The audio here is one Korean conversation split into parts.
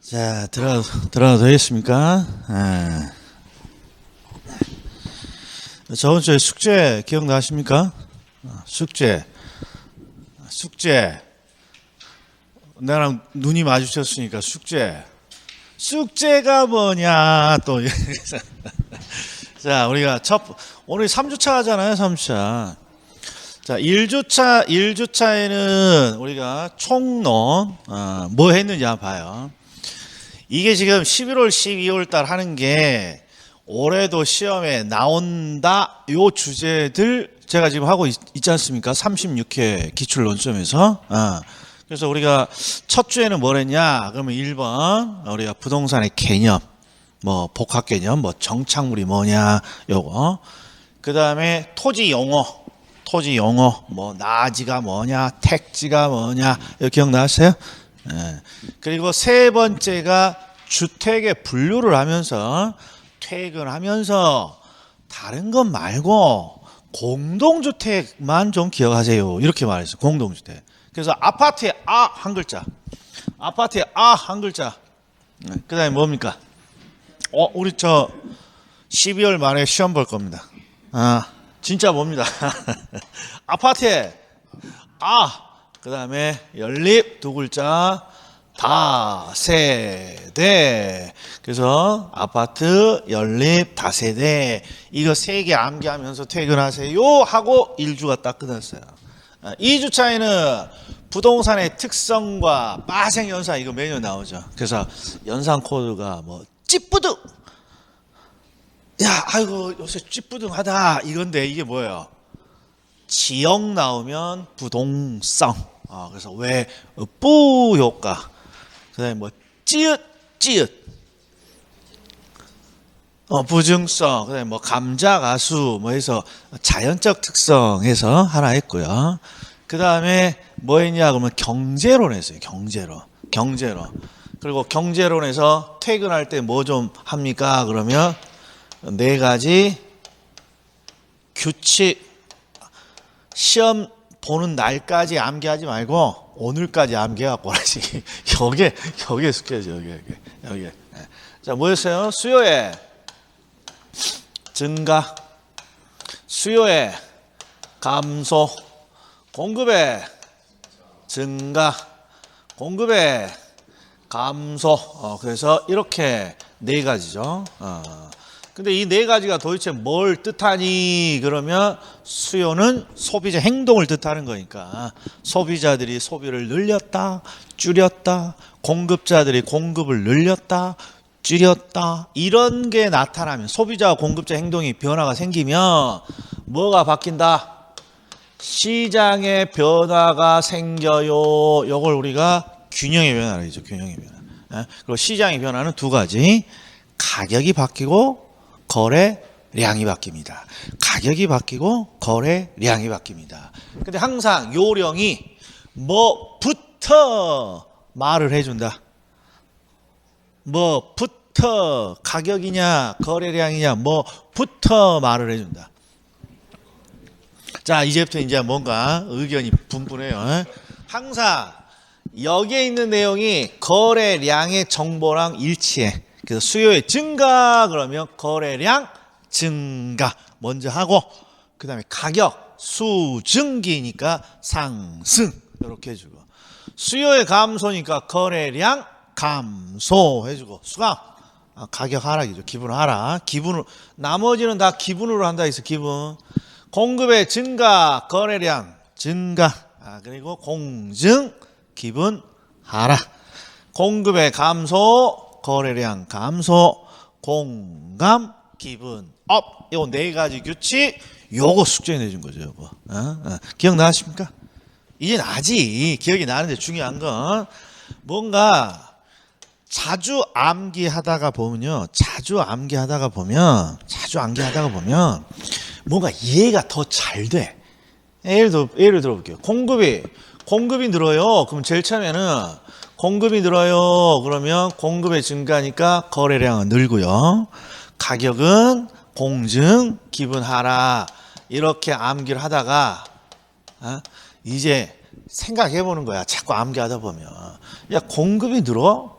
자, 들어가도 되겠습니까? 저번 주에 숙제 기억나십니까? 숙제. 나랑 눈이 마주쳤으니까 숙제가 뭐냐, 또. 자, 우리가 오늘 3주차 하잖아요, 3주차. 자, 1주차에는 우리가 총론, 뭐 했는지 한번 봐요. 이게 지금 11월, 12월 달 하는 게 올해도 시험에 나온다, 요 주제들 제가 지금 하고 있지 않습니까? 36회 기출론점에서. 그래서 우리가 첫 주에는 뭘 했냐? 그러면 1번, 우리가 부동산의 개념, 뭐 복합 개념, 뭐 정착물이 뭐냐, 요거. 그 다음에 토지 용어, 뭐 나지가 뭐냐, 택지가 뭐냐, 이거 기억나세요? 그리고 세 번째가 주택의 분류를 하면서 퇴근하면서 다른 것 말고 공동주택만 좀 기억하세요. 이렇게 말했어요. 공동주택. 그래서 아파트의 아 한 글자. 그 다음에 뭡니까? 우리 12월 말에 시험 볼 겁니다. 진짜 봅니다. 아파트에 그 다음에 연립 두 글자, 다세대. 그래서 아파트, 연립, 다세대. 이거 세 개 암기하면서 퇴근하세요 하고 1주가 딱 끝났어요. 2주차에는 부동산의 특성과 빠생연산, 이거 매년 나오죠. 그래서 연산 코드가 뭐 찌뿌둥, 아이고 요새 찌뿌둥하다 이건데, 이게 뭐예요? 지역 나오면 부동성. 그래서 왜 뿌 효과, 그다음에 뭐 찌읒 부증성, 그다음에 뭐 감자 가수 뭐 해서 자연적 특성에서 하나 했고요. 그다음에 뭐 했냐 그러면 경제론 했어요. 경제론. 그리고 경제론에서 퇴근할 때 뭐 좀 합니까? 그러면 네 가지 규칙. 시험 보는 날까지 암기하지 말고 오늘까지 암기해갖고 오라지. 여기에 숙제죠. 여기. 자, 뭐였어요? 수요의 증가, 수요의 감소, 공급의 증가, 공급의 감소. 그래서 이렇게 네 가지죠. 근데 이 네 가지가 도대체 뭘 뜻하니? 그러면 수요는 소비자 행동을 뜻하는 거니까 소비자들이 소비를 늘렸다, 줄였다, 공급자들이 공급을 늘렸다, 줄였다, 이런 게 나타나면, 소비자와 공급자 행동이 변화가 생기면 뭐가 바뀐다? 시장의 변화가 생겨요. 이걸 우리가 균형의 변화라고 하죠. 균형의 변화. 그리고 시장의 변화는 두 가지. 가격이 바뀌고 거래량이 바뀝니다. 가격이 바뀌고 거래량이 바뀝니다. 근데 항상 요령이 뭐부터 말을 해준다. 뭐부터, 가격이냐 거래량이냐, 뭐부터 말을 해준다. 자, 이제부터 이제 뭔가 의견이 분분해요. 항상 여기에 있는 내용이 거래량의 정보랑 일치해. 그래서 수요의 증가 그러면 거래량 증가 먼저 하고, 그 다음에 가격 수증기니까 상승 이렇게 해주고, 수요의 감소니까 거래량 감소 해주고, 수강 가격 하락이죠. 기분 하락. 기분으로, 나머지는 다 기분으로 한다 해서 기분. 공급의 증가 거래량 증가, 그리고 공증 기분 하락. 공급의 감소 거래량 감소, 공감 기분 업. 요 네 가지 규칙, 요거 숙제 내준 거죠. 요거. 기억나십니까? 이제 나지. 기억이 나는데 중요한 건 뭔가 자주 암기하다가 보면 뭔가 이해가 더 잘 돼. 예를 들어볼게요. 공급이 늘어요. 그럼 제일 처음에는 공급이 늘어요. 그러면 공급의 증가니까 거래량은 늘고요. 가격은 공증, 기분 하락. 이렇게 암기를 하다가 이제 생각해 보는 거야. 자꾸 암기하다 보면, 야, 공급이 늘어?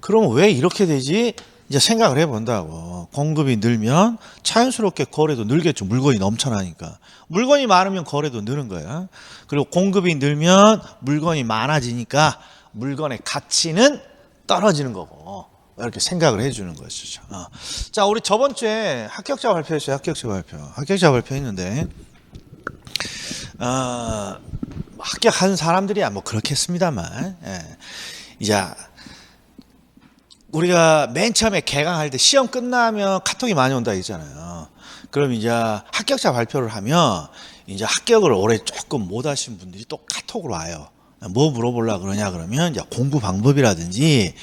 그럼 왜 이렇게 되지? 이제 생각을 해본다고. 공급이 늘면 자연스럽게 거래도 늘겠죠. 물건이 넘쳐나니까. 물건이 많으면 거래도 느는 거야. 그리고 공급이 늘면 물건이 많아지니까 물건의 가치는 떨어지는 거고. 이렇게 생각을 해주는 것이죠. 자, 우리 저번 주에 합격자 발표했어요. 합격자 발표했는데, 합격한 사람들이야 뭐 그렇겠습니다만, 이제 우리가 맨 처음에 개강할 때 시험 끝나면 카톡이 많이 온다 했잖아요. 그럼 이제 합격자 발표를 하면 이제 합격을 올해 조금 못 하신 분들이 또 카톡으로 와요. 뭐 물어보려고 그러냐 그러면 이제 공부 방법이라든지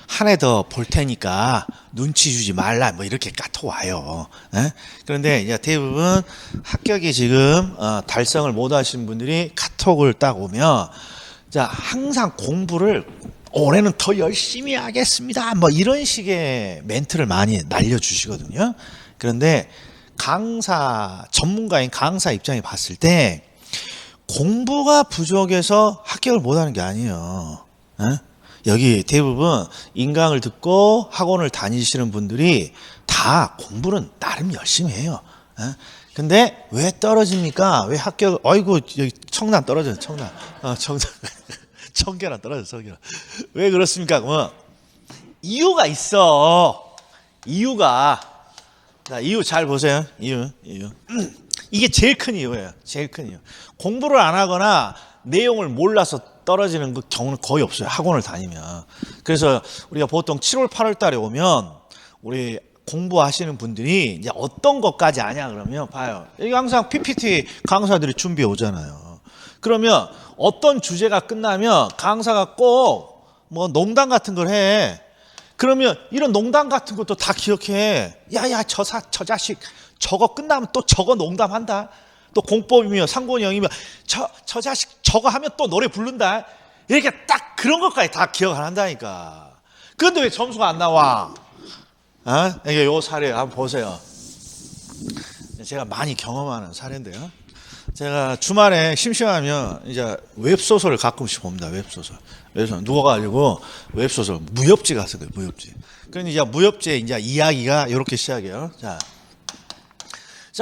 한 해 더 볼 테니까 눈치 주지 말라 뭐 이렇게 카톡 와요. 그런데 이제 대부분 합격이 지금 달성을 못 하신 분들이 카톡을 딱 오면 자 항상 공부를 올해는 더 열심히 하겠습니다. 뭐 이런 식의 멘트를 많이 날려주시거든요. 그런데 강사, 전문가인 강사 입장에 봤을 때 공부가 부족해서 합격을 못하는 게 아니에요. 여기 대부분 인강을 듣고 학원을 다니시는 분들이 다 공부는 나름 열심히 해요. 근데 왜 떨어집니까? 왜 합격, 어이구, 여기 청남 떨어져요, 청남. 청계란 떨어져, 청계란. 왜 그렇습니까? 그러면 이유가 있어. 이유가. 자, 이유 잘 보세요. 이유. 이게 제일 큰 이유예요. 제일 큰 이유. 공부를 안 하거나 내용을 몰라서 떨어지는 그 경우는 거의 없어요. 학원을 다니면. 그래서 우리가 보통 7월, 8월 달에 오면 우리 공부하시는 분들이 이제 어떤 것까지 아냐 그러면 봐요. 여기 항상 PPT 강사들이 준비해 오잖아요. 그러면 어떤 주제가 끝나면 강사가 꼭 뭐 농담 같은 걸 해. 그러면 이런 농담 같은 것도 다 기억해. 야야 저 자식 저거 끝나면 또 저거 농담한다. 또 공법이면 상곤형이면 저 자식 저거 하면 또 노래 부른다. 이렇게 딱 그런 것까지 다 기억을 한다니까. 그런데 왜 점수가 안 나와? 이게 요 사례 한번 보세요. 제가 많이 경험하는 사례인데요. 제가 주말에 심심하면 이제 웹소설을 가끔씩 봅니다. 웹소설 누워가지고 웹소설 무협지 가서 그래요. 무협지. 그러니 이제 무협지에 이제 이야기가 이렇게 시작해요. 자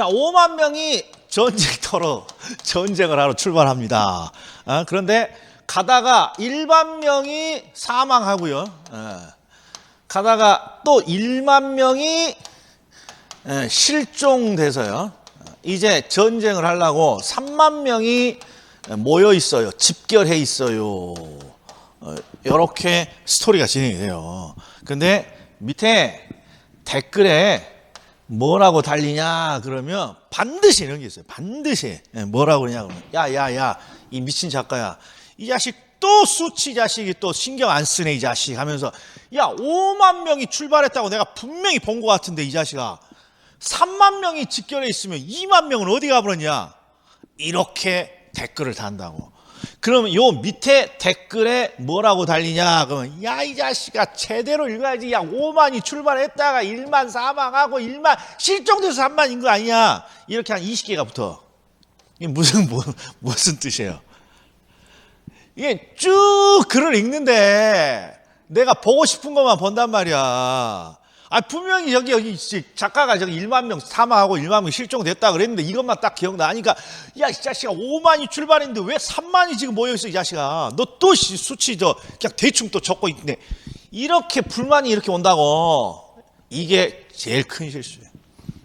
5만 명이 전쟁터로 전쟁을 하러 출발합니다. 그런데 가다가 1만 명이 사망하고요. 가다가 또 1만 명이 실종돼서요. 이제 전쟁을 하려고 3만 명이 모여 있어요. 집결해 있어요. 이렇게 스토리가 진행이 돼요. 근데 밑에 댓글에 뭐라고 달리냐 그러면 반드시 이런 게 있어요. 반드시 뭐라고 그러냐 그러면 야야야 이 미친 작가야 이 자식 또 수치 자식이 또 신경 안 쓰네 이 자식 하면서 야 5만 명이 출발했다고 내가 분명히 본 것 같은데 이 자식아 3만 명이 집결해 있으면 2만 명은 어디 가버렸냐 이렇게 댓글을 단다고. 그러면 요 밑에 댓글에 뭐라고 달리냐 그러면 야 이 자식아 제대로 읽어야지. 야 5만이 출발했다가 1만 사망하고 1만 실종돼서 3만인 거 아니야. 이렇게 한 20개가 붙어. 이게 무슨 뜻이에요? 이게 쭉 글을 읽는데 내가 보고 싶은 것만 본단 말이야. 분명히 여기 작가가 저기 1만 명 사망하고 1만 명 실종됐다 그랬는데 이것만 딱 기억나니까 야 이 자식아 5만이 출발했는데 왜 3만이 지금 모여있어 이 자식아. 너 또 수치 그냥 대충 또 적고 있네. 이렇게 불만이 이렇게 온다고. 이게 제일 큰 실수예요.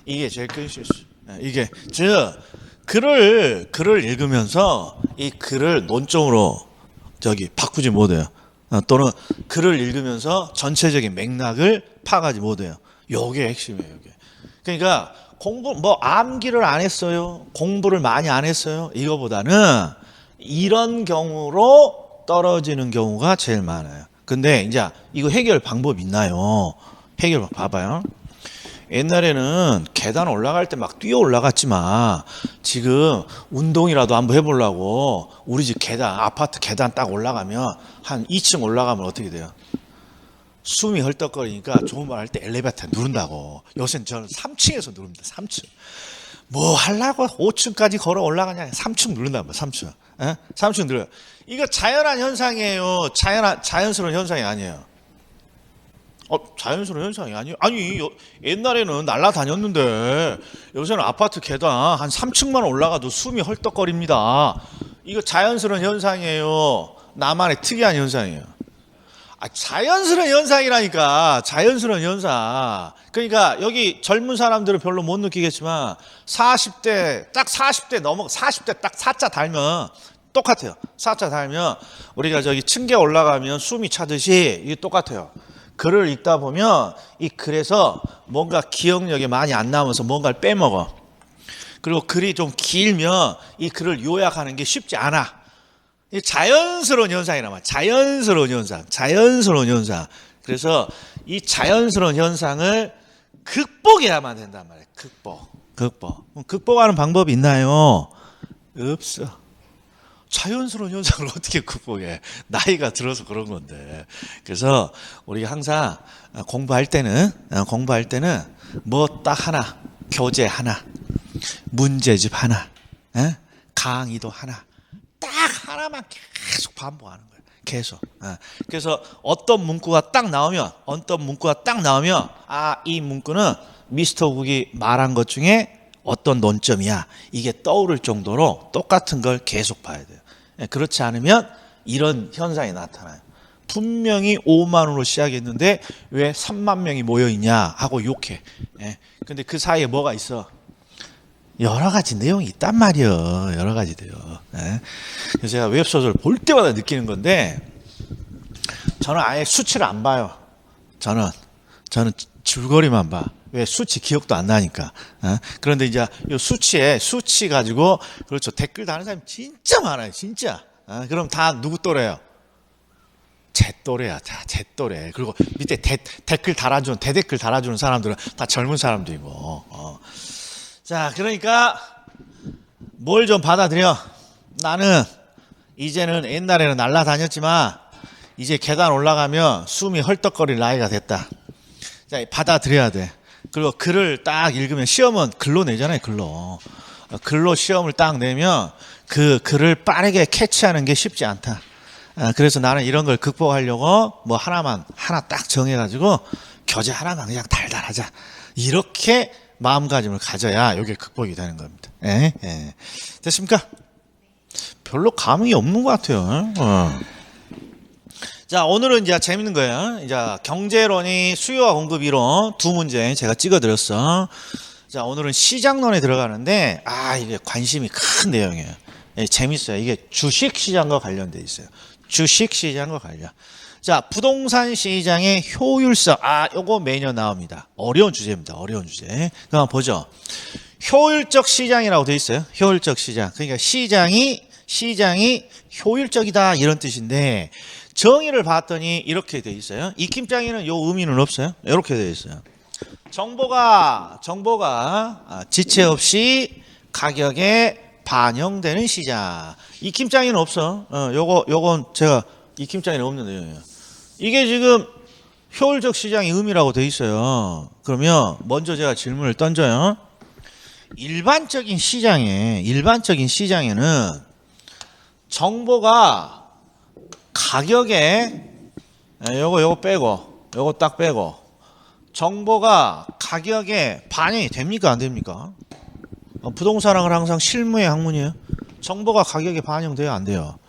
이게 제일 큰 실수. 이게 즉 글을 읽으면서 이 글을 논점으로 바꾸지 못해요. 또는 글을 읽으면서 전체적인 맥락을 파악하지 못해요. 요게 핵심이에요. 요게. 그러니까 공부 암기를 안 했어요. 공부를 많이 안 했어요. 이거보다는 이런 경우로 떨어지는 경우가 제일 많아요. 근데 이제 이거 해결 방법 있나요? 해결 봐봐요. 옛날에는 계단 올라갈 때 막 뛰어 올라갔지만 지금 운동이라도 한번 해보려고 우리 집 계단, 아파트 계단 딱 올라가면 한 2층 올라가면 어떻게 돼요? 숨이 헐떡거리니까 좋은 말 할 때 엘리베이터 누른다고. 요새는 저는 3층에서 누릅니다. 3층. 뭐 하려고 5층까지 걸어 올라가냐? 3층 누른다. 3층. 3층 눌러요. 이거 자연한 현상이에요. 자연스러운 현상이 아니에요. 자연스러운 현상이 아니 옛날에는 날아다녔는데 요새는 아파트 계단 한 3층만 올라가도 숨이 헐떡거립니다. 이거 자연스러운 현상이에요. 나만의 특이한 현상이에요. 자연스러운 현상이라니까. 자연스러운 현상. 그러니까 여기 젊은 사람들은 별로 못 느끼겠지만 40대 딱 40대 넘어 40대 딱 4자 달면 똑같아요. 4자 달면 우리가 저기 층계 올라가면 숨이 차듯이 이게 똑같아요. 글을 읽다 보면 이 글에서 뭔가 기억력이 많이 안 남아서 뭔가를 빼먹어. 그리고 글이 좀 길면 이 글을 요약하는 게 쉽지 않아. 이 자연스러운 현상이란 말이야. 자연스러운 현상. 자연스러운 현상. 그래서 이 자연스러운 현상을 극복해야만 된단 말이야. 극복. 극복하는 방법이 있나요? 없어. 자연스러운 현상을 어떻게 극복해? 나이가 들어서 그런 건데. 그래서 우리가 항상 공부할 때는 뭐 딱 하나, 교재 하나, 문제집 하나, 강의도 하나, 딱 하나만 계속 반복하는 거예요. 계속. 그래서 어떤 문구가 딱 나오면, 이 문구는 미스터 국이 말한 것 중에 어떤 논점이야. 이게 떠오를 정도로 똑같은 걸 계속 봐야 돼요. 그렇지 않으면 이런 현상이 나타나요. 분명히 5만 원으로 시작했는데 왜 3만 명이 모여있냐 하고 욕해. 근데 그 사이에 뭐가 있어? 여러 가지 내용이 있단 말이에요. 여러 가지도요. 그래서 제가 웹소설 볼 때마다 느끼는 건데 저는 아예 수치를 안 봐요. 저는 줄거리만 봐. 왜? 수치 기억도 안 나니까. 그런데 이제 이 수치 가지고, 그렇죠. 댓글 다는 사람이 진짜 많아요. 진짜. 그럼 다 누구 또래요? 제 또래야. 제 또래. 그리고 밑에 대댓글 달아주는 사람들은 다 젊은 사람들이고. 자, 그러니까 뭘 좀 받아들여. 나는 이제는 옛날에는 날아다녔지만 이제 계단 올라가면 숨이 헐떡거릴 나이가 됐다. 자, 받아들여야 돼. 그리고 글을 딱 읽으면 시험은 글로 내잖아요. 글로 시험을 딱 내면 그 글을 빠르게 캐치하는 게 쉽지 않다. 그래서 나는 이런 걸 극복하려고 뭐 하나 딱 정해가지고 교재 하나만 그냥 달달하자. 이렇게 마음가짐을 가져야 이게 극복이 되는 겁니다. 됐습니까? 별로 감흥이 없는 것 같아요. 자, 오늘은 이제 재밌는 거예요. 이제 경제론이 수요와 공급 이론 두 문제 제가 찍어드렸어. 자, 오늘은 시장론에 들어가는데, 이게 관심이 큰 내용이에요. 재밌어요. 이게 주식 시장과 관련돼 있어요. 주식 시장과 관련. 자, 부동산 시장의 효율성. 요거 매년 나옵니다. 어려운 주제입니다. 어려운 주제. 그럼 보죠. 효율적 시장이라고 돼 있어요. 효율적 시장. 그러니까 시장이 효율적이다 이런 뜻인데, 정의를 봤더니 이렇게 돼 있어요. 익힘장에는 요 의미는 없어요. 이렇게 돼 있어요. 정보가 지체 없이 가격에 반영되는 시장. 익힘장에는 없어. 요건 제가 익힘장에는 없는 내용이에요. 이게 지금 효율적 시장의 의미라고 돼 있어요. 그러면 먼저 제가 질문을 던져요. 일반적인 시장에는 정보가 가격에 요거 빼고 요거 딱 빼고 정보가 가격에 반영이 됩니까 안 됩니까? 부동산학은 항상 실무의 학문이에요. 정보가 가격에 반영돼요 안 돼요?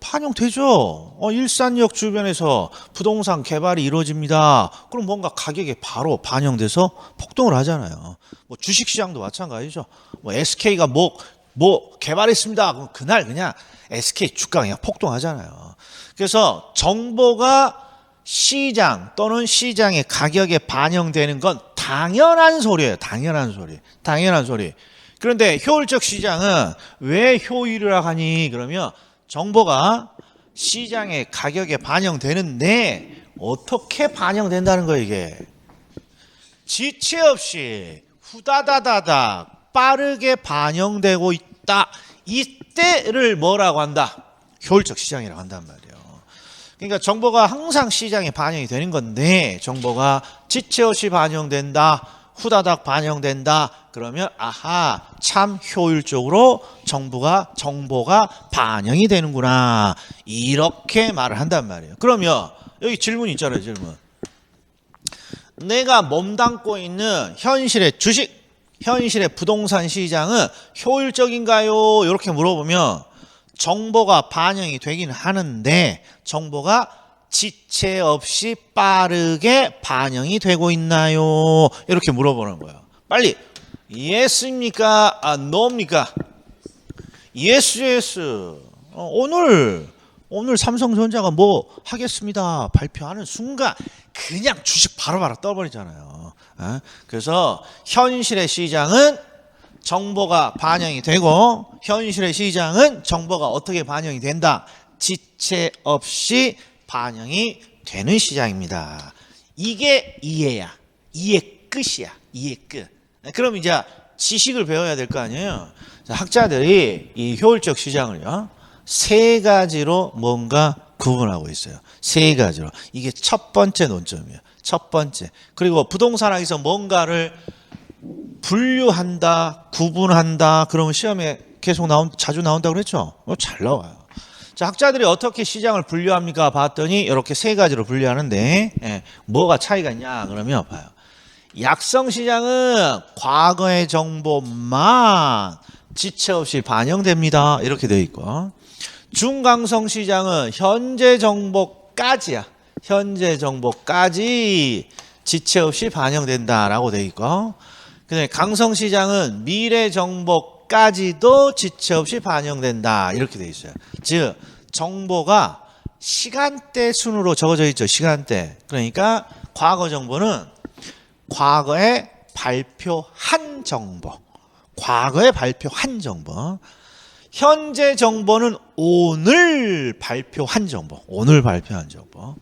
반영되죠. 일산역 주변에서 부동산 개발이 이루어집니다. 그럼 뭔가 가격에 바로 반영돼서 폭등을 하잖아요. 뭐 주식시장도 마찬가지죠. 뭐 SK가 뭐 개발했습니다. 그럼 그날 그냥 SK 주가 그냥 폭등하잖아요. 그래서 정보가 시장 또는 시장의 가격에 반영되는 건 당연한 소리예요. 당연한 소리. 그런데 효율적 시장은 왜 효율이라고 하니? 그러면 정보가 시장의 가격에 반영되는데 어떻게 반영된다는 거예요, 이게? 지체 없이 후다다다닥 빠르게 반영되고 있다. 이때를 뭐라고 한다? 효율적 시장이라고 한단 말이에요. 그러니까 정보가 항상 시장에 반영이 되는 건데 정보가 지체 없이 반영된다. 후다닥 반영된다. 그러면 참 효율적으로 정보가 반영이 되는구나. 이렇게 말을 한단 말이에요. 그러면 여기 질문 있잖아요. 질문. 내가 몸담고 있는 현실의 주식, 현실의 부동산 시장은 효율적인가요? 이렇게 물어보면 정보가 반영이 되긴 하는데 정보가 지체 없이 빠르게 반영이 되고 있나요? 이렇게 물어보는 거예요. 빨리 예스입니까? 노입니까? 예스. 오늘 삼성전자가 뭐 하겠습니다 발표하는 순간 그냥 주식 바로바로 떠버리잖아요. 그래서 현실의 시장은 정보가 반영이 되고 현실의 시장은 정보가 어떻게 반영이 된다. 지체 없이 반영이 되는 시장입니다. 이게 이해야. 이해 끝이야. 이해 끝. 그럼 이제 지식을 배워야 될 거 아니에요. 학자들이 이 효율적 시장을요. 세 가지로 뭔가 구분하고 있어요. 세 가지로. 이게 첫 번째 논점이에요. 첫 번째. 그리고 부동산학에서 뭔가를 분류한다, 구분한다. 그러면 시험에 계속 자주 나온다고 그랬죠? 잘 나와요. 자, 학자들이 어떻게 시장을 분류합니까? 봤더니 이렇게 세 가지로 분류하는데 뭐가 차이가 있냐? 그러면 봐요. 약성 시장은 과거의 정보만 지체 없이 반영됩니다. 이렇게 되어 있고 중강성 시장은 현재 정보까지야. 현재 정보까지 지체 없이 반영된다라고 되어 있고 근데 강성 시장은 미래 정보까지도 지체 없이 반영된다. 이렇게 되어 있어요. 즉 정보가 시간대 순으로 적어져 있죠. 시간대. 그러니까 과거 정보는 과거에 발표한 정보. 과거에 발표한 정보. 현재 정보는 오늘 발표한 정보. 오늘 발표한 정보.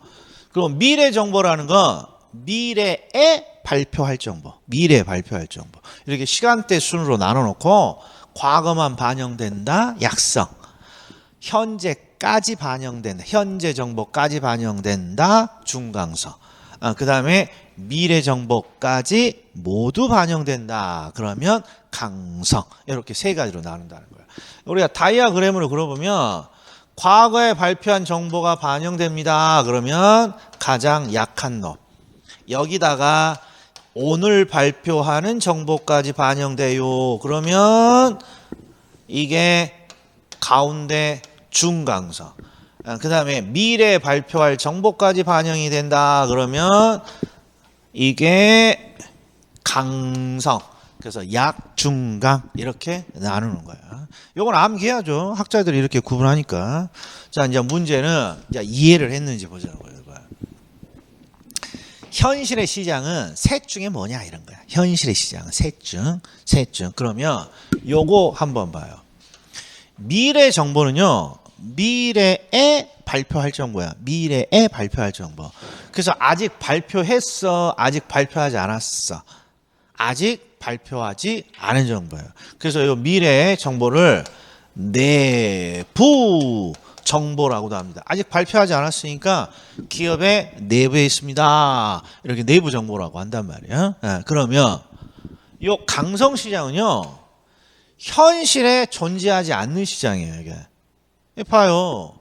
그럼 미래 정보라는 건 미래에 발표할 정보. 미래에 발표할 정보. 이렇게 시간대 순으로 나눠 놓고 과거만 반영된다. 약성. 현재까지 반영된다. 현재 정보까지 반영된다. 중강성. 그 다음에 미래 정보까지 모두 반영된다. 그러면 강성. 이렇게 세 가지로 나눈다는 거예요. 우리가 다이아그램으로 그려보면 과거에 발표한 정보가 반영됩니다. 그러면 가장 약한 놈. 여기다가 오늘 발표하는 정보까지 반영돼요. 그러면 이게 가운데 중강성. 그 다음에 미래에 발표할 정보까지 반영이 된다. 그러면 이게 강성. 그래서 약, 중, 강 이렇게 나누는 거야. 요건 암기해야죠. 학자들이 이렇게 구분하니까. 자, 이제 문제는 이제 이해를 했는지 보자고요. 현실의 시장은 셋 중에 뭐냐 이런 거야. 현실의 시장은 셋 중. 그러면 요거 한번 봐요. 미래 정보는요. 미래에 발표할 정보야. 미래에 발표할 정보. 그래서 아직 발표했어. 아직 발표하지 않았어. 아직 발표하지 않은 정보예요. 그래서 이 미래의 정보를 내부 정보라고도 합니다. 아직 발표하지 않았으니까 기업의 내부에 있습니다. 이렇게 내부 정보라고 한단 말이에요. 그러면 이 강성 시장은요. 현실에 존재하지 않는 시장이에요. 이게. 봐요.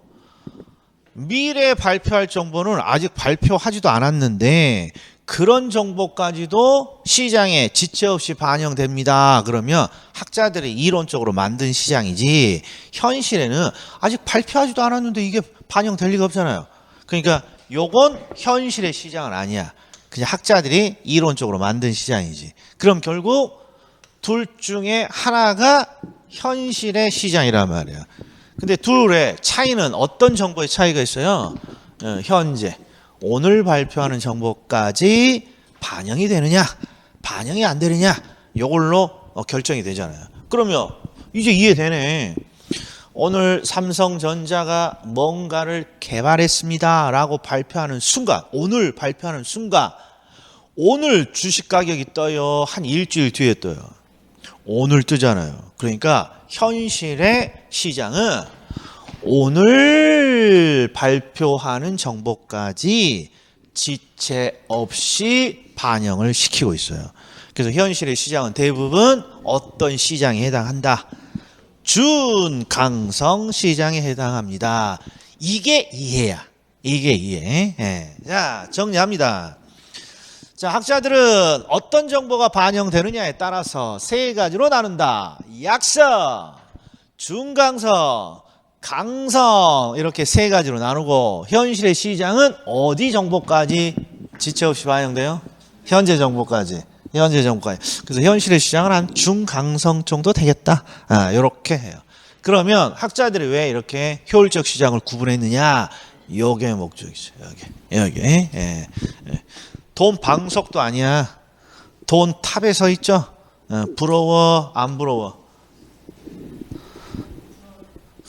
미래에 발표할 정보는 아직 발표하지도 않았는데 그런 정보까지도 시장에 지체 없이 반영됩니다. 그러면 학자들이 이론적으로 만든 시장이지 현실에는 아직 발표하지도 않았는데 이게 반영될 리가 없잖아요. 그러니까 요건 현실의 시장은 아니야. 그냥 학자들이 이론적으로 만든 시장이지. 그럼 결국 둘 중에 하나가 현실의 시장이란 말이야. 근데 둘의 차이는 어떤 정보의 차이가 있어요? 현재. 오늘 발표하는 정보까지 반영이 되느냐 반영이 안 되느냐 이걸로 결정이 되잖아요. 그러면 이제 이해되네. 오늘 삼성전자가 뭔가를 개발했습니다 라고 발표하는 순간 오늘 발표하는 순간 오늘 주식 가격이 떠요. 한 일주일 뒤에 떠요. 오늘 뜨잖아요. 그러니까 현실의 시장은 오늘 발표하는 정보까지 지체 없이 반영을 시키고 있어요. 그래서 현실의 시장은 대부분 어떤 시장에 해당한다? 준강성 시장에 해당합니다. 이게 이해야. 이게 이해. 자, 정리합니다. 자, 학자들은 어떤 정보가 반영되느냐에 따라서 세 가지로 나눈다. 약성, 중강성, 강성 이렇게 세 가지로 나누고 현실의 시장은 어디 정보까지 지체 없이 반영돼요? 현재 정보까지. 현재 정보까지. 그래서 현실의 시장은 한 중강성 정도 되겠다. 이렇게 해요. 그러면 학자들이 왜 이렇게 효율적 시장을 구분했느냐? 요게 목적이죠. 여기. 돈 방석도 아니야. 돈 탑에 서 있죠. 부러워 안 부러워?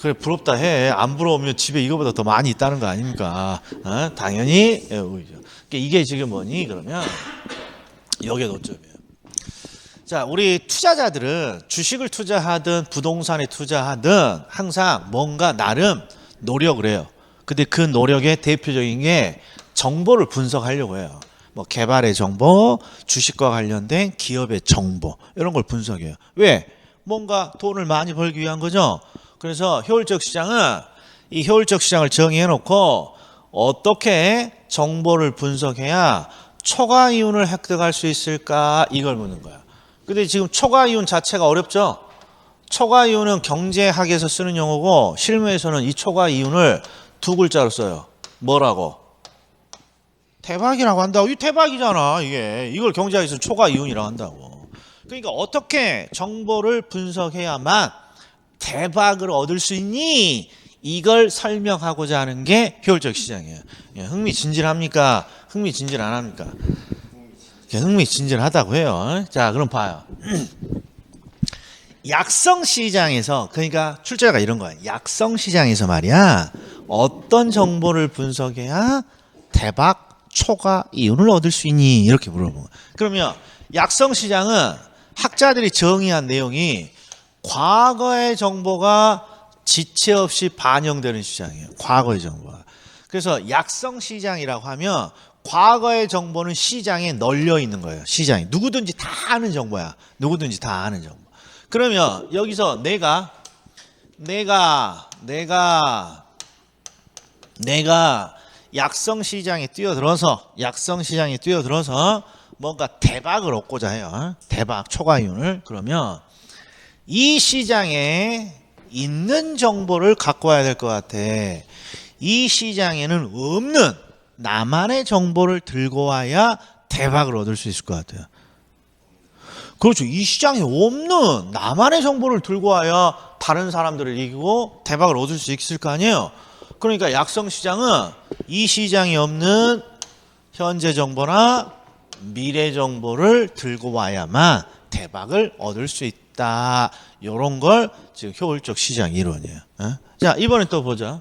그래 부럽다 해. 안 부러우면 집에 이거보다 더 많이 있다는 거 아닙니까? 당연히 이게 지금 뭐니? 그러면 여기에 노점이에요. 자, 우리 투자자들은 주식을 투자하든 부동산에 투자하든 항상 뭔가 나름 노력을 해요. 근데 그 노력의 대표적인 게 정보를 분석하려고 해요. 뭐 개발의 정보, 주식과 관련된 기업의 정보 이런 걸 분석해요. 왜? 뭔가 돈을 많이 벌기 위한 거죠. 그래서 효율적 시장은 이 효율적 시장을 정의해 놓고 어떻게 정보를 분석해야 초과 이윤을 획득할 수 있을까 이걸 묻는 거야. 근데 지금 초과 이윤 자체가 어렵죠. 초과 이윤은 경제학에서 쓰는 용어고 실무에서는 이 초과 이윤을 두 글자로 써요. 뭐라고? 대박이라고 한다고. 이 대박이잖아 이게. 이걸 경제학에서 초과 이윤이라고 한다고. 그러니까 어떻게 정보를 분석해야만 대박을 얻을 수 있니? 이걸 설명하고자 하는 게 효율적 시장이에요. 흥미진진합니까? 흥미진진 안 합니까? 흥미진진하다고 해요. 자, 그럼 봐요. 약성 시장에서, 그러니까 출제가 이런 거야. 약성 시장에서 말이야. 어떤 정보를 분석해야 대박 초과 이윤을 얻을 수 있니? 이렇게 물어보는 거야. 그러면 약성 시장은 학자들이 정의한 내용이 과거의 정보가 지체 없이 반영되는 시장이에요. 과거의 정보가. 그래서 약성 시장이라고 하면 과거의 정보는 시장에 널려 있는 거예요. 시장에. 누구든지 다 아는 정보야. 누구든지 다 아는 정보. 그러면 여기서 내가 약성 시장에 뛰어들어서 뭔가 대박을 얻고자 해요. 대박 초과 이윤을. 그러면 이 시장에 있는 정보를 갖고 와야 될 것 같아. 이 시장에는 없는 나만의 정보를 들고 와야 대박을 얻을 수 있을 것 같아요. 그렇죠. 이 시장에 없는 나만의 정보를 들고 와야 다른 사람들을 이기고 대박을 얻을 수 있을 거 아니에요. 그러니까 약성 시장은 이 시장에 없는 현재 정보나 미래 정보를 들고 와야만 대박을 얻을 수 있다. 이런 걸 지금 효율적 시장 이론이에요. 자, 이번에 또 보자.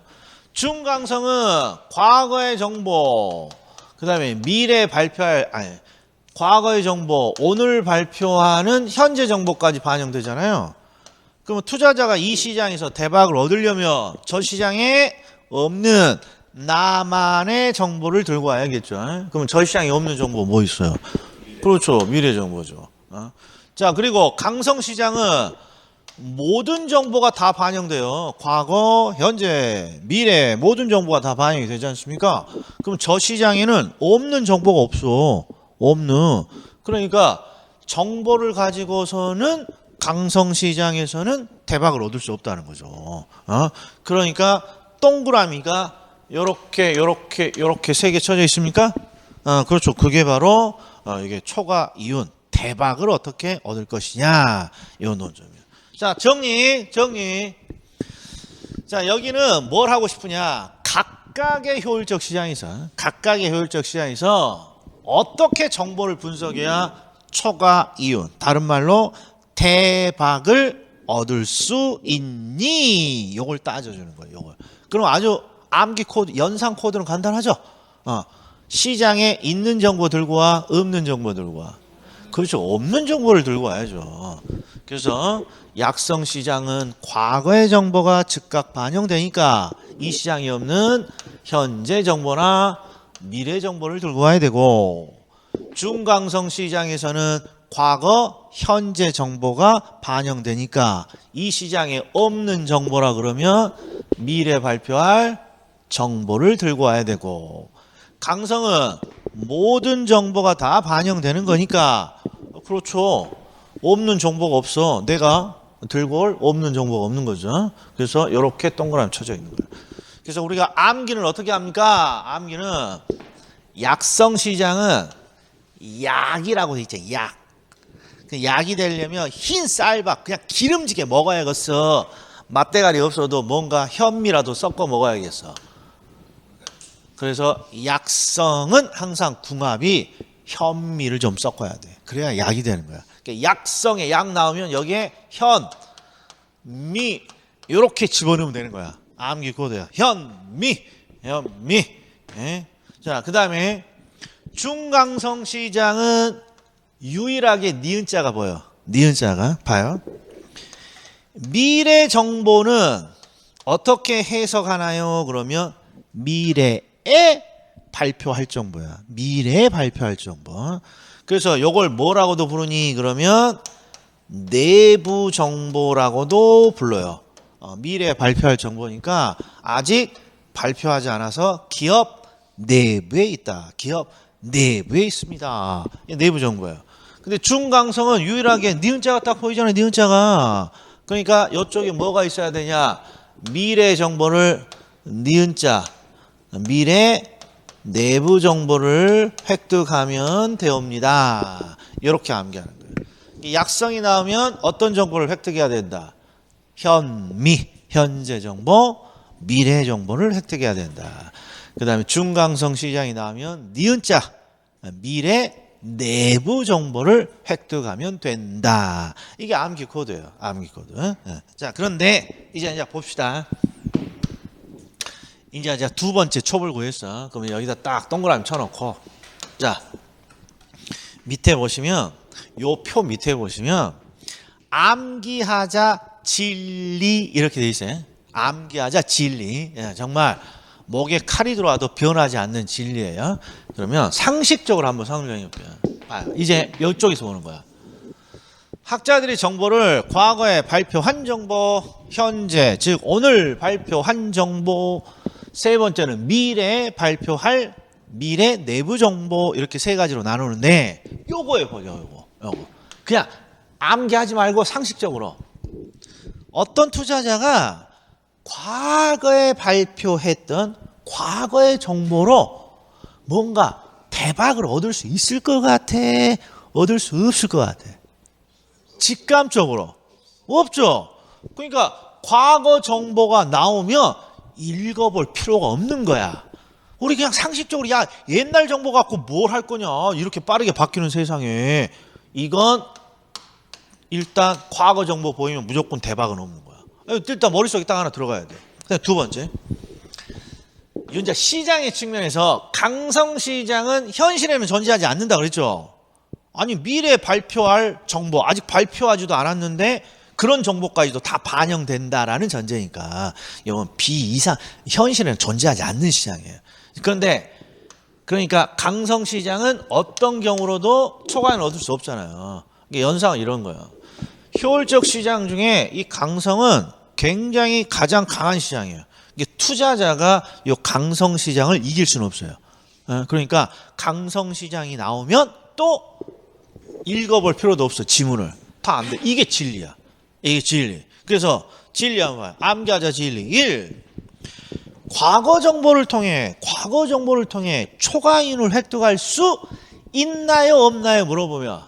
중강성은 과거의 정보, 그 다음에 과거의 정보, 오늘 발표하는 현재 정보까지 반영되잖아요. 그러면 투자자가 이 시장에서 대박을 얻으려면 저 시장에 없는 나만의 정보를 들고 와야겠죠. 그러면 저 시장에 없는 정보 뭐 있어요? 그렇죠. 미래 정보죠. 자, 그리고 강성 시장은 모든 정보가 다 반영돼요. 과거, 현재, 미래 모든 정보가 다 반영이 되지 않습니까? 그럼 저 시장에는 없는 정보가 없어. 없는. 그러니까 정보를 가지고서는 강성 시장에서는 대박을 얻을 수 없다는 거죠. 그러니까 동그라미가 요렇게 세 개 쳐져 있습니까? 그렇죠. 그게 바로 이게 초과 이윤, 대박을 어떻게 얻을 것이냐, 이 논점이에요. 자, 정리. 자, 여기는 뭘 하고 싶으냐? 각각의 효율적 시장에서 어떻게 정보를 분석해야 초과 이윤, 다른 말로 대박을 얻을 수 있니? 요걸 따져주는 거예요. 요걸. 그럼 아주 암기 코드, 연상 코드는 간단하죠? 시장에 있는 정보 들고 와, 없는 정보 들고 와. 그렇죠. 없는 정보를 들고 와야죠. 그래서 약성 시장은 과거의 정보가 즉각 반영되니까 이 시장이 없는 현재 정보나 미래 정보를 들고 와야 되고, 중강성 시장에서는 과거, 현재 정보가 반영되니까 이 시장에 없는 정보라 그러면 미래 발표할 정보를 들고 와야 되고, 강성은 모든 정보가 다 반영되는 거니까 그렇죠. 없는 정보가 없어. 내가 들고 올 없는 정보가 없는 거죠. 그래서 이렇게 동그라미 쳐져 있는 거예요. 그래서 우리가 암기는 어떻게 합니까? 암기는 약성시장은 약이라고 돼 있죠. 약. 그 약이 되려면 흰 쌀밥 그냥 기름지게 먹어야겠어. 맛대가리 없어도 뭔가 현미라도 섞어 먹어야겠어. 그래서 약성은 항상 궁합이 현미를 좀 섞어야 돼. 그래야 약이 되는 거야. 그러니까 약성에 약 나오면 여기에 현, 미 이렇게 집어넣으면 되는 거야. 암기 코드야. 현미, 현미. 예? 자, 그 다음에 중강성 시장은 유일하게 니은자가 보여. 니은자가 봐요. 미래 정보는 어떻게 해석하나요? 그러면 미래에 발표할 정보야. 미래에 발표할 정보. 그래서 이걸 뭐라고도 부르니? 그러면 내부 정보라고도 불러요. 미래에 발표할 정보니까 아직 발표하지 않아서 기업 내부에 있다. 기업 내부에 있습니다. 내부 정보예요. 근데 중강성은 유일하게 니은자가 딱 보이잖아요. 니은자가. 그러니까 이쪽에 뭐가 있어야 되냐? 미래 정보를 니은자, 미래 내부 정보를 획득하면 되옵니다. 이렇게 암기하는 거예요. 약성이 나오면 어떤 정보를 획득해야 된다? 현미, 현재 정보, 미래 정보를 획득해야 된다. 그 다음에 중강성 시장이 나오면 니은자, 미래 내부 정보를 획득하면 된다. 이게 암기 코드예요. 암기 코드. 자, 그런데 이제 봅시다. 이제 두 번째 촉을 구했어. 그러면 여기다 딱 동그라미 쳐놓고, 자, 밑에 보시면, 요 표 밑에 보시면, 암기하자 진리 이렇게 돼 있어요. 암기하자 진리. 정말 목에 칼이 들어와도 변하지 않는 진리예요. 그러면 상식적으로 한번 설명해 볼게요. 봐요. 이제 이쪽에서 보는 거야. 학자들이 정보를 과거에 발표한 정보, 현재 즉 오늘 발표한 정보, 세 번째는 미래에 발표할 미래 내부 정보 이렇게 세 가지로 나누는데 요거에 보죠. 요거. 그냥 암기하지 말고 상식적으로 어떤 투자자가 과거에 발표했던 과거의 정보로 뭔가 대박을 얻을 수 있을 것 같아? 얻을 수 없을 것 같아? 직감적으로 없죠. 그러니까 과거 정보가 나오면 읽어볼 필요가 없는 거야. 우리 그냥 상식적으로 야 옛날 정보 갖고 뭘 할 거냐 이렇게 빠르게 바뀌는 세상에 이건 일단 과거 정보 보이면 무조건 대박은 없는 거야. 일단 머릿속에 딱 하나 들어가야 돼. 그다음 두 번째, 이제 시장의 측면에서 강성시장은 현실에는 존재하지 않는다 그랬죠. 아니 미래에 발표할 정보 아직 발표하지도 않았는데 그런 정보까지도 다 반영된다라는 전제니까 이건 비이상 현실에는 존재하지 않는 시장이에요. 그런데 그러니까 강성시장은 어떤 경우로도 초과는 얻을 수 없잖아요. 연상은 이런 거예요. 효율적 시장 중에 이 강성은 굉장히 가장 강한 시장이에요. 이게 투자자가 이 강성 시장을 이길 수는 없어요. 그러니까 강성 시장이 나오면 또 읽어볼 필요도 없어. 지문을 다 안 돼. 이게 진리야. 이게 진리. 그래서 진리 한번 봐요. 암기하자 진리. 1. 과거 정보를 통해 초과인을 획득할 수 있나요 없나요 물어보면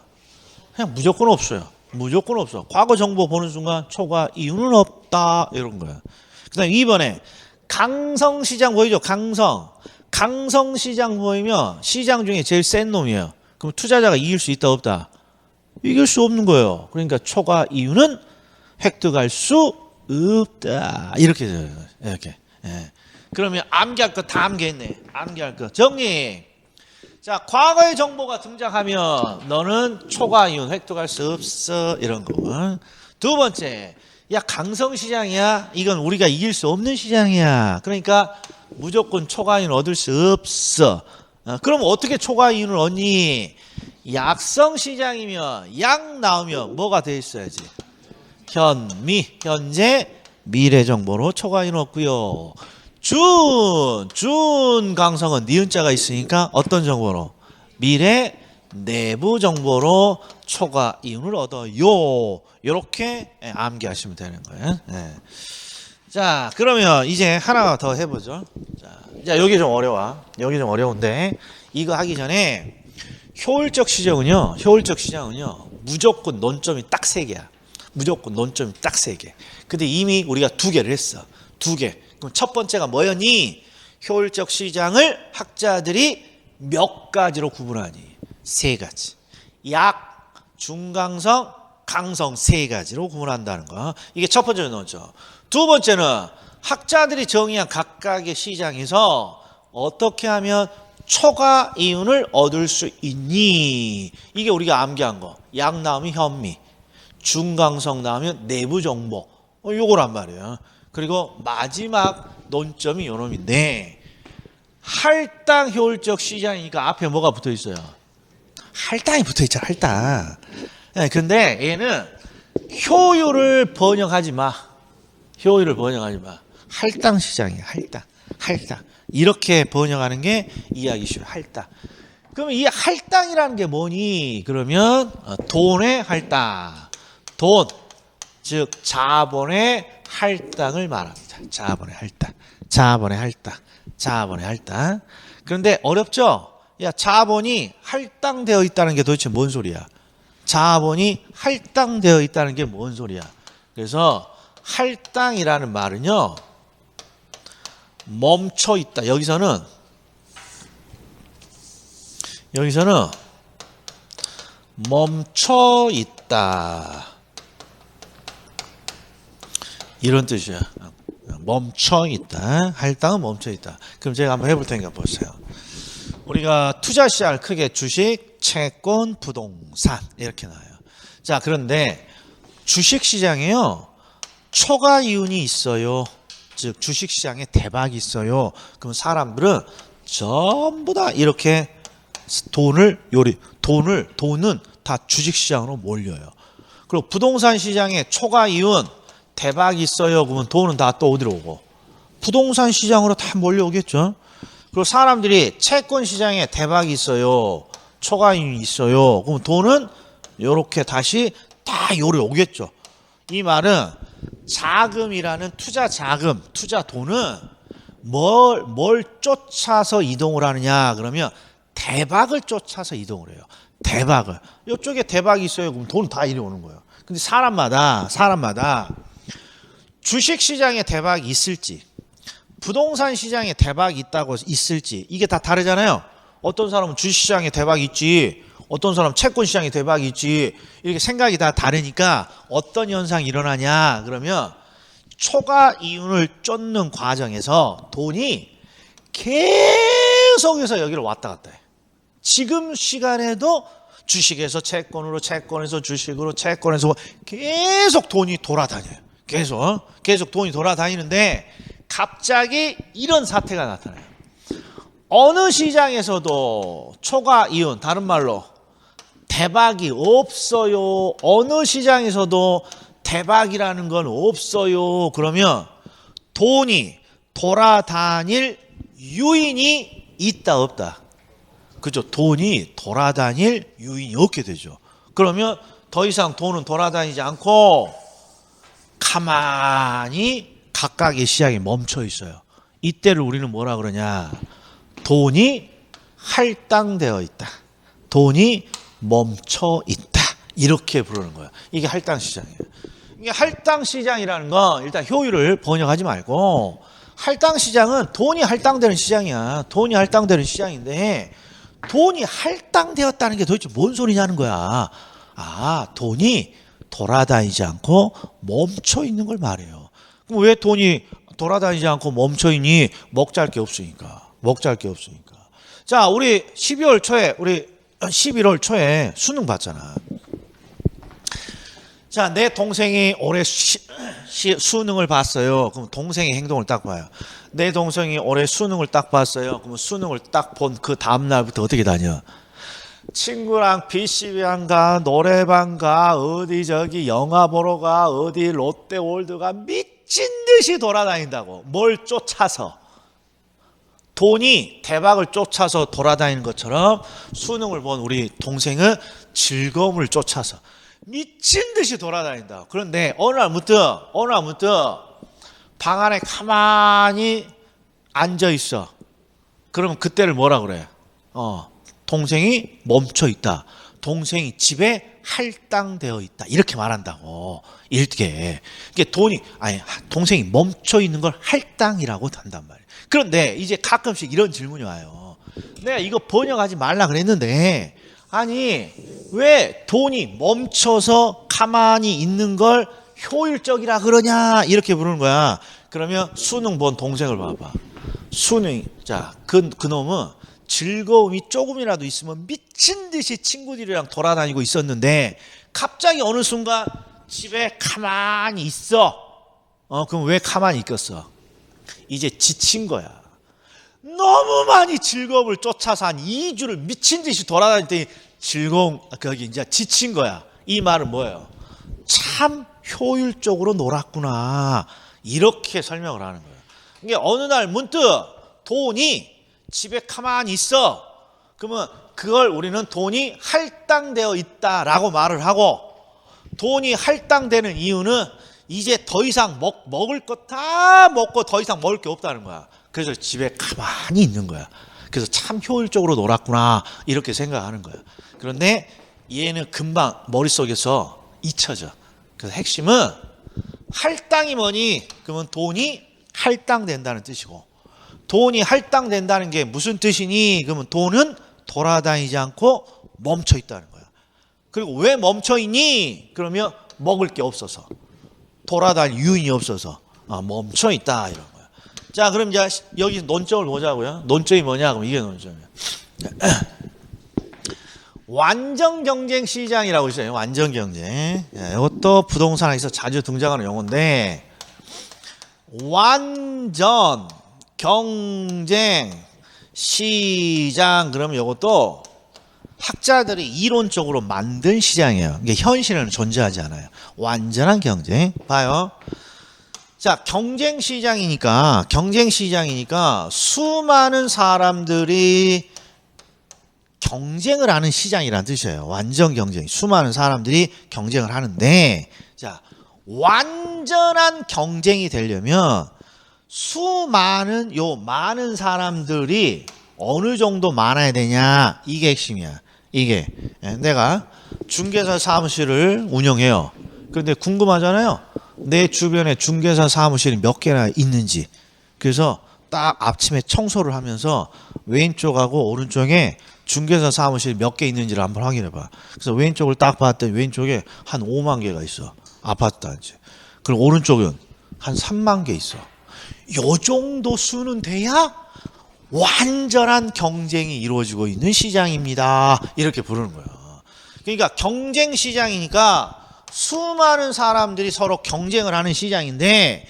그냥 무조건 없어요. 무조건 없어. 과거 정보 보는 순간 초과 이유는 없다 이런 거야. 그다음 2번에 강성시장 보이죠? 강성시장 보이면 시장 중에 제일 센 놈이에요. 그럼 투자자가 이길 수 있다 없다? 이길 수 없는 거예요. 그러니까 초과 이유는 획득할 수 없다 이렇게 돼요. 이렇게. 예. 그러면 암기할 거 다 암기했네. 암기할 거 정리. 자, 과거의 정보가 등장하면 너는 초과 이윤 획득할 수 없어 이런 거. 두 번째, 야 강성시장이야. 이건 우리가 이길 수 없는 시장이야. 그러니까 무조건 초과 이윤 얻을 수 없어. 그럼 어떻게 초과 이윤을 얻니? 약성시장이면 약 나오면 뭐가 돼 있어야지? 현미, 현재, 미래 정보로 초과 이윤 얻고요. 준 강성은 니은자가 있으니까 어떤 정보로? 미래 내부 정보로 초과 이윤을 얻어요. 이렇게 암기하시면 되는 거예요. 네. 자, 그러면 이제 하나 더 해보죠. 자, 여기 좀 어려워. 여기 좀 어려운데 이거 하기 전에 효율적 시장은요. 무조건 논점이 딱 3개야. 무조건 논점이 딱 3개. 근데 이미 우리가 2개를 했어. 2개. 그럼 첫 번째가 뭐였니? 효율적 시장을 학자들이 몇 가지로 구분하니? 3가지. 약, 중강성, 강성 3가지로 구분한다는 거. 이게 첫 번째 논점. 두 번째는 학자들이 정의한 각각의 시장에서 어떻게 하면 초과 이윤을 얻을 수 있니? 이게 우리가 암기한 거. 약 나오면 현미, 중강성 나오면 내부 정보. 요거란 말이에요. 그리고 마지막 논점이 요놈인데 할당 효율적 시장이니까 앞에 뭐가 붙어 있어요? 할당이 붙어 있잖아, 할당. 네, 근데 얘는 효율을 번역하지 마. 할당 시장이야, 할당. 이렇게 번역하는 게 이해하기 쉬워요, 할당. 그러면 이 할당이라는 게 뭐니? 그러면 돈의 할당. 돈, 즉 자본의 할당을 말합니다. 자본의 할당. 그런데 어렵죠? 야, 자본이 할당되어 있다는 게 도대체 뭔 소리야? 자본이 할당되어 있다는 게 뭔 소리야? 그래서 할당이라는 말은요, 멈춰 있다. 여기서는 멈춰 있다. 이런 뜻이야. 멈춰 있다. 할당은 멈춰 있다. 그럼 제가 한번 해볼 테니까 보세요. 우리가 투자 시장을 크게 주식, 채권, 부동산 이렇게 나와요. 자, 그런데 주식 시장에요, 초과 이윤이 있어요. 즉 주식 시장에 대박이 있어요. 그럼 사람들은 전부 다 이렇게 돈은 다 주식 시장으로 몰려요. 그리고 부동산 시장에 초과 이윤 대박이 있어요. 그러면 돈은 다 또 어디로 오고? 부동산 시장으로 다 몰려오겠죠. 그리고 사람들이 채권 시장에 대박이 있어요. 초과 이윤이 있어요. 그럼 돈은 이렇게 다시 다 요리 오겠죠. 이 말은 자금이라는 투자 자금, 투자 돈은 뭘 쫓아서 이동을 하느냐? 그러면 대박을 쫓아서 이동을 해요. 대박을. 이쪽에 대박이 있어요. 그럼 돈 다 이리 오는 거예요. 근데 사람마다 주식 시장에 대박이 있을지, 부동산 시장에 대박이 있다고 있을지, 이게 다 다르잖아요. 어떤 사람은 주식 시장에 대박이 있지, 어떤 사람은 채권 시장에 대박이 있지, 이렇게 생각이 다 다르니까 어떤 현상이 일어나냐? 그러면 초과 이윤을 쫓는 과정에서 돈이 계속해서 여기를 왔다 갔다 해. 지금 시간에도 주식에서 채권으로, 채권에서 주식으로, 채권에서 계속 돈이 돌아다녀요. 계속 돈이 돌아다니는데 갑자기 이런 사태가 나타나요. 어느 시장에서도 초과 이윤, 다른 말로 대박이 없어요. 어느 시장에서도 대박이라는 건 없어요. 그러면 돈이 돌아다닐 유인이 있다 없다? 그죠? 돈이 돌아다닐 유인이 없게 되죠. 그러면 더 이상 돈은 돌아다니지 않고 가만히 각각의 시장에 멈춰 있어요. 이때를 우리는 뭐라 그러냐? 돈이 할당되어 있다. 돈이 멈춰 있다. 이렇게 부르는 거예요. 이게 할당 시장이에요. 이게 할당 시장이라는 건 일단 효율을 번역하지 말고, 할당 시장은 돈이 할당되는 시장이야. 돈이 할당되는 시장인데 돈이 할당되었다는 게 도대체 뭔 소리냐는 거야. 아, 돈이 돌아다니지 않고 멈춰 있는 걸 말해요. 그럼 왜 돈이 돌아다니지 않고 멈춰 있니? 먹잘 게 없으니까. 자, 우리 11월 초에 수능 봤잖아. 자, 내 동생이 올해 수능을 봤어요. 그럼 동생의 행동을 딱 봐요. 내 동생이 올해 수능을 딱 봤어요. 그러면 수능을 딱 본 그 다음 날부터 어떻게 다녀? 친구랑 PC방 가, 노래방 가, 어디 저기 영화 보러 가, 어디 롯데월드 가, 미친 듯이 돌아다닌다고. 뭘 쫓아서? 돈이 대박을 쫓아서 돌아다니는 것처럼 수능을 본 우리 동생은 즐거움을 쫓아서 미친 듯이 돌아다닌다. 그런데 어느 날 문득 방 안에 가만히 앉아 있어. 그러면 그때를 뭐라 그래? 동생이 멈춰 있다. 동생이 집에 할당되어 있다. 이렇게 말한다고. 이게 동생이 멈춰 있는 걸 할당이라고 한단 말이에요. 그런데 이제 가끔씩 이런 질문이 와요. 내가 이거 번역하지 말라 그랬는데, 아니, 왜 돈이 멈춰서 가만히 있는 걸 효율적이라 그러냐? 이렇게 부르는 거야. 그러면 수능 본 동생을 봐봐. 그놈은 즐거움이 조금이라도 있으면 미친 듯이 친구들이랑 돌아다니고 있었는데 갑자기 어느 순간 집에 가만히 있어. 그럼 왜 가만히 있겠어? 이제 지친 거야. 너무 많이 즐거움을 쫓아서 한 2주를 미친 듯이 돌아다녔더니 거기 이제 지친 거야. 이 말은 뭐예요? 참 효율적으로 놀았구나. 이렇게 설명을 하는 거예요. 이게 어느 날 문득 돈이 집에 가만히 있어. 그러면 그걸 우리는 돈이 할당되어 있다라고 말을 하고, 돈이 할당되는 이유는 이제 더 이상 먹을 거 다 먹고 더 이상 먹을 게 없다는 거야. 그래서 집에 가만히 있는 거야. 그래서 참 효율적으로 놀았구나 이렇게 생각하는 거야. 그런데 얘는 금방 머릿속에서 잊혀져. 그래서 핵심은 할당이 뭐니? 그러면 돈이 할당된다는 뜻이고, 돈이 할당된다는 게 무슨 뜻이니? 그러면 돈은 돌아다니지 않고 멈춰 있다는 거야. 그리고 왜 멈춰 있니? 그러면 먹을 게 없어서, 돌아다닐 유인이 없어서 멈춰 있다 이런 거야. 자, 그럼 이제 여기 논점을 보자고요. 논점이 뭐냐? 그럼 이게 논점이야. 완전 경쟁 시장이라고 있어요. 완전 경쟁. 이것도 부동산에서 자주 등장하는 용어인데, 완전 경쟁 시장, 그러면 이것도 학자들이 이론적으로 만든 시장이에요. 이게 현실에는 존재하지 않아요. 완전한 경쟁. 봐요. 자, 경쟁 시장이니까 수많은 사람들이 경쟁을 하는 시장이라는 뜻이에요. 완전 경쟁. 수많은 사람들이 경쟁을 하는데, 자, 완전한 경쟁이 되려면 많은 사람들이 어느 정도 많아야 되냐, 이게 핵심이야. 이게 내가 중개사 사무실을 운영해요. 그런데 궁금하잖아요. 내 주변에 중개사 사무실이 몇 개나 있는지. 그래서 딱 아침에 청소를 하면서 왼쪽하고 오른쪽에 중개사 사무실 몇 개 있는지를 한번 확인해 봐. 그래서 왼쪽을 딱 봤더니 왼쪽에 한 5만 개가 있어. 아파트 단지. 그리고 오른쪽은 한 3만 개 있어. 요 정도 수는 돼야 완전한 경쟁이 이루어지고 있는 시장입니다. 이렇게 부르는 거야. 그러니까 경쟁 시장이니까 수많은 사람들이 서로 경쟁을 하는 시장인데,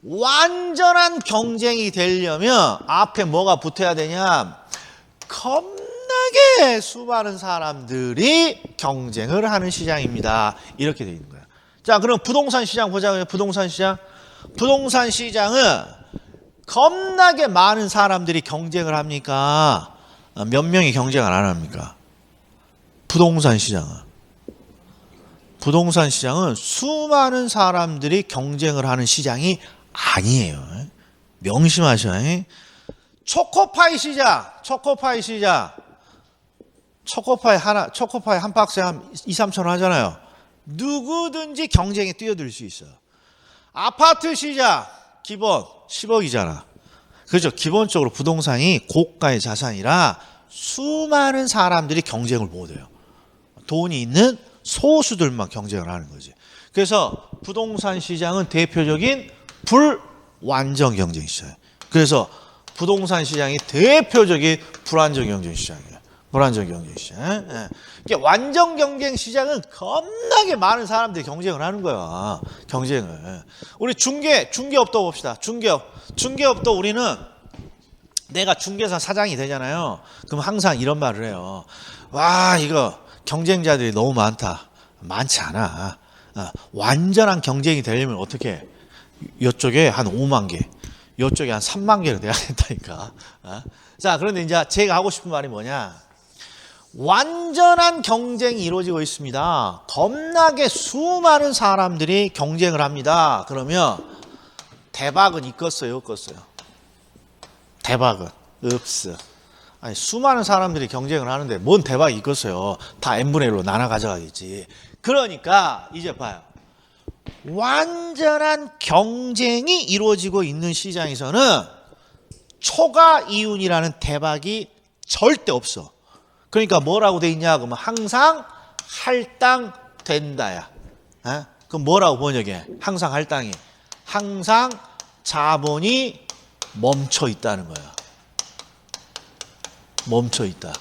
완전한 경쟁이 되려면 앞에 뭐가 붙어야 되냐? 겁나게 수많은 사람들이 경쟁을 하는 시장입니다. 이렇게 되어 있는 거야. 자, 그럼 부동산 시장 보자고요. 부동산 시장은 겁나게 많은 사람들이 경쟁을 합니까? 몇 명이 경쟁을 안 합니까? 부동산 시장은 수많은 사람들이 경쟁을 하는 시장이 아니에요. 명심하셔. 초코파이 시장. 초코파이 한 박스에 한 2, 3천 원 하잖아요. 누구든지 경쟁에 뛰어들 수 있어요. 아파트 시장 기본 10억이잖아. 그렇죠. 기본적으로 부동산이 고가의 자산이라 수많은 사람들이 경쟁을 못해요. 돈이 있는 소수들만 경쟁을 하는 거지. 그래서 부동산 시장은 대표적인 불완전 경쟁 시장이에요. 그래서 부동산 시장이 대표적인 불완전 경쟁 시장이에요. 불완전 경쟁 시장. 완전 경쟁 시장은 겁나게 많은 사람들이 경쟁을 하는 거야. 경쟁을. 우리 중개업도 봅시다. 중개업도 우리는, 내가 중개사 사장이 되잖아요. 그럼 항상 이런 말을 해요. 와, 이거 경쟁자들이 너무 많다. 많지 않아. 완전한 경쟁이 되려면 어떻게? 이쪽에 한 5만 개, 이쪽에 한 3만 개로 돼야 된다니까. 자, 그런데 이제 제가 하고 싶은 말이 뭐냐? 완전한 경쟁이 이루어지고 있습니다. 겁나게 수많은 사람들이 경쟁을 합니다. 그러면 대박은 있겠어요, 없겠어요? 대박은 없어. 아니, 수많은 사람들이 경쟁을 하는데 뭔 대박이 있겠어요? 다 n분의 1로 나눠 가져가겠지. 그러니까 이제 봐요. 완전한 경쟁이 이루어지고 있는 시장에서는 초과 이윤이라는 대박이 절대 없어. 그러니까 뭐라고 돼 있냐? 그러면 항상 할당된다야. 그럼 뭐라고 번역해? 항상 할당이. 항상 자본이 멈춰 있다는 거야. 멈춰 있다.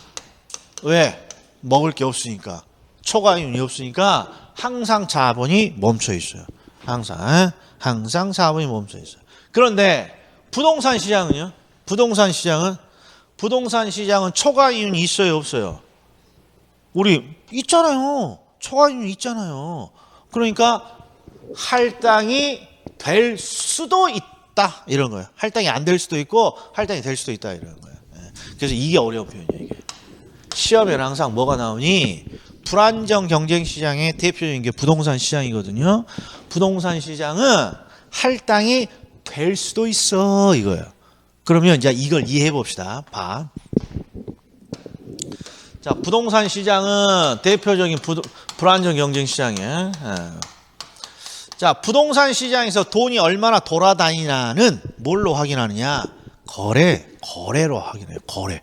왜? 먹을 게 없으니까. 초과 이윤이 없으니까 항상 자본이 멈춰 있어요. 항상 자본이 멈춰 있어요. 그런데 부동산 시장은요? 부동산 시장은 초과 이윤이 있어요, 없어요? 우리 있잖아요. 초과 이윤이 있잖아요. 그러니까 할당이 될 수도 있다 이런 거예요. 할당이 안 될 수도 있고 할당이 될 수도 있다 이런 거예요. 그래서 이게 어려운 표현이에요. 이게 시험에는 항상 뭐가 나오니 불안정 경쟁 시장의 대표적인 게 부동산 시장이거든요. 부동산 시장은 할당이 될 수도 있어 이거예요. 그러면 이제 이걸 이해해 봅시다. 봐. 자, 부동산 시장은 대표적인 불안정 경쟁 시장이에요. 자, 부동산 시장에서 돈이 얼마나 돌아다니냐는 뭘로 확인하느냐? 거래로 확인해요. 거래.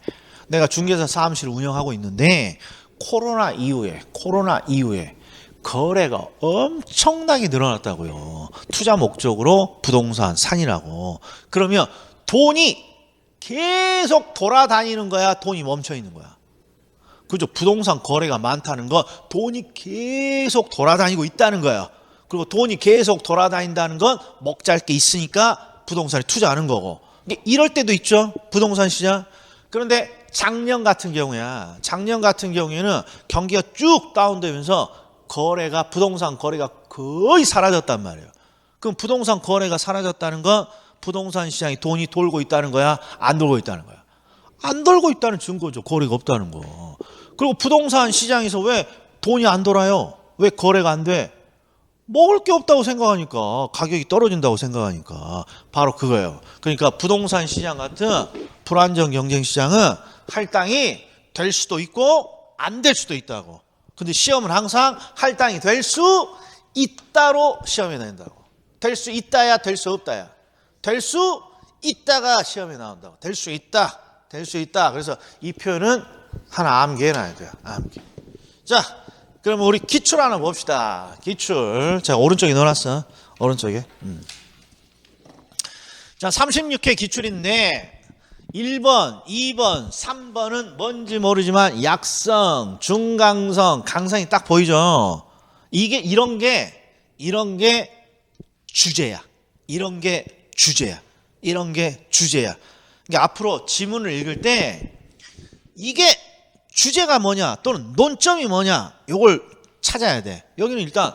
내가 중개사 사무실을 운영하고 있는데 코로나 이후에 거래가 엄청나게 늘어났다고요. 투자 목적으로 부동산 산이라고. 그러면 돈이 계속 돌아다니는 거야? 돈이 멈춰 있는 거야? 그죠? 부동산 거래가 많다는 건 돈이 계속 돌아다니고 있다는 거야. 그리고 돈이 계속 돌아다닌다는 건 먹잘 게 있으니까 부동산에 투자하는 거고. 이럴 때도 있죠. 부동산 시장. 그런데 작년 같은 경우에는 경기가 쭉 다운되면서 부동산 거래가 거의 사라졌단 말이에요. 그럼 부동산 거래가 사라졌다는 건 부동산 시장에 돈이 돌고 있다는 거야? 안 돌고 있다는 거야? 안 돌고 있다는 증거죠. 거래가 없다는 거. 그리고 부동산 시장에서 왜 돈이 안 돌아요? 왜 거래가 안 돼? 먹을 게 없다고 생각하니까, 가격이 떨어진다고 생각하니까 바로 그거예요. 그러니까 부동산 시장 같은 불안정 경쟁 시장은 할당이 될 수도 있고 안 될 수도 있다고. 근데 시험은 항상 할당이 될 수 있다로 시험에 나온다고. 될 수 있다야, 될 수 없다야. 될 수 있다가 시험에 나온다고. 될 수 있다. 그래서 이 표현은 하나 암기해놔야 돼요. 암기. 자, 그럼 우리 기출 하나 봅시다. 기출. 자, 오른쪽에 넣어놨어. 오른쪽에. 자, 36회 기출인데 1번, 2번, 3번은 뭔지 모르지만 약성, 중강성, 강성이 딱 보이죠. 이런 게 주제야. 이런 게 주제야. 그러니까 앞으로 지문을 읽을 때 이게 주제가 뭐냐 또는 논점이 뭐냐 이걸 찾아야 돼. 여기는 일단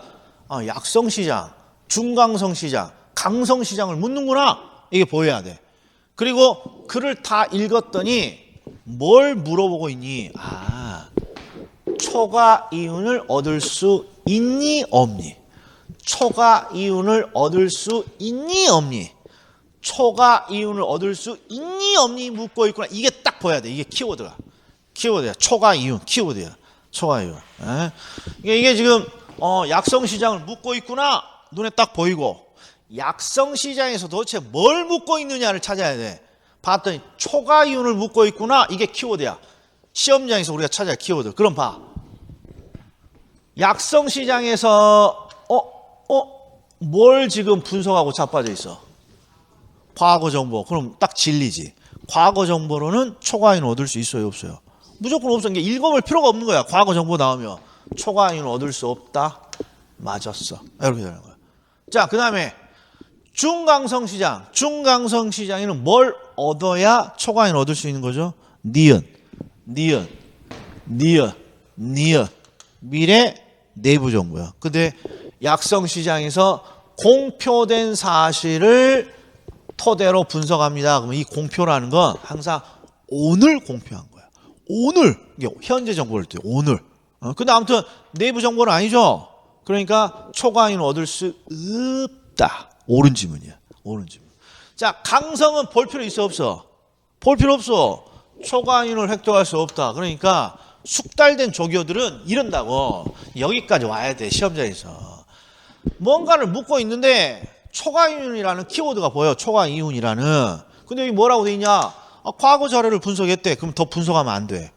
약성시장, 중강성시장, 강성시장을 묻는구나 이게 보여야 돼. 그리고 글을 다 읽었더니 뭘 물어보고 있니? 초과 이윤을 얻을 수 있니 없니? 초과 이윤을 얻을 수 있니 없니? 초과 이윤을 얻을 수 있니 없니 묻고 있구나. 이게 딱 보여야 돼. 이게 키워드야. 초과 이윤 키워드야. 초과 이윤. 이게 지금 약성시장을 묻고 있구나. 눈에 딱 보이고 약성시장에서 도대체 뭘 묻고 있느냐를 찾아야 돼. 봤더니 초과 이윤을 묻고 있구나. 이게 키워드야. 시험장에서 우리가 찾아야 키워드. 그럼 봐. 약성시장에서 뭘 지금 분석하고 자빠져 있어? 과거 정보. 그럼 딱 진리지. 과거 정보로는 초과 이윤을 얻을 수 있어요, 없어요? 무조건 없어. 이게 읽어볼 필요가 없는 거야. 과거 정보 나오면 초과 이윤을 얻을 수 없다. 맞았어. 이렇게 되는 거야. 자, 그 다음에 중강성 시장에는 뭘 얻어야 초과 이윤을 얻을 수 있는 거죠? 니은, 미래 내부 정보야. 근데 약성 시장에서 공표된 사실을 토대로 분석합니다. 그러면 이 공표라는 건 항상 오늘 공표한 거야. 오늘 이게 현재 정보를 때 오늘. 근데 아무튼 내부 정보는 아니죠. 그러니까 초과인을 얻을 수 없다. 옳은 지문이야. 옳은 지문. 자, 강성은 볼 필요 있어 없어? 볼 필요 없어. 초과인을 획득할 수 없다. 그러니까 숙달된 조교들은 이런다고. 여기까지 와야 돼. 시험장에서. 뭔가를 묻고 있는데 초과인이라는 키워드가 보여. 초과이윤이라는. 근데 여기 뭐라고 돼 있냐? 과거 자료를 분석했대. 그럼 더 분석하면 안 돼.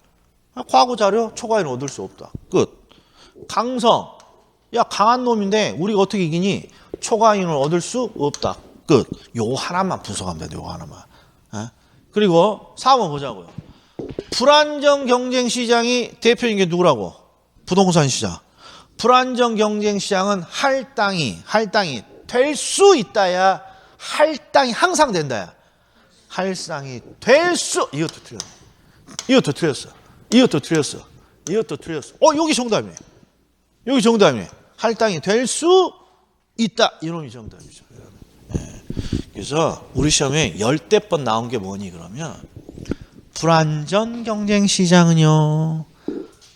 과거 자료 초과인을 얻을 수 없다. 끝. 강성. 야, 강한 놈인데 우리가 어떻게 이기니? 초과인을 얻을 수 없다. 끝. 요 하나만 분석하면 돼. 요 하나만. 그리고 4번 보자고요. 불안정 경쟁 시장이 대표인 게 누구라고? 부동산 시장. 불안정 경쟁 시장은 할당이 될 수 있다야. 할당이 항상 된다야. 할당이 될 수. 이것도 틀렸네. 이것도 틀렸어. 이것도 틀렸어. 이것도 틀렸어. 여기 정답이네. 여기 정답이네. 할당이 될 수 있다. 이놈이 정답이죠. 그래서 우리 시험에 10대 번 나온 게 뭐니 그러면 불안전 경쟁 시장은요.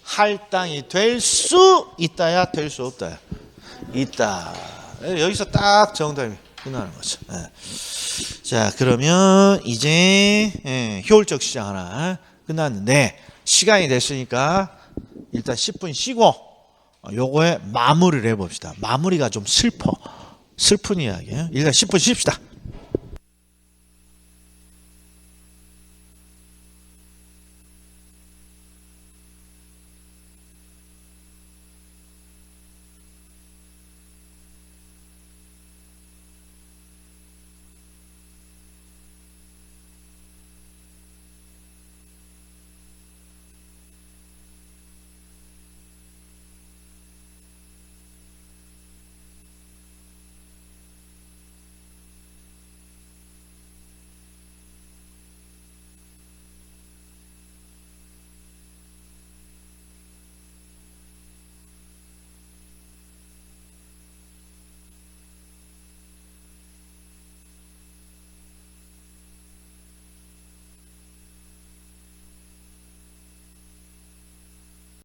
할당이 될 수 있다야 될 수 없다야. 있다. 여기서 딱 정답이 끝나는 거죠. 자, 그러면 이제 효율적 시장 하나 끝났는데 시간이 됐으니까 일단 10분 쉬고 요거에 마무리를 해봅시다. 마무리가 좀 슬픈 이야기예요. 일단 10분 쉽시다.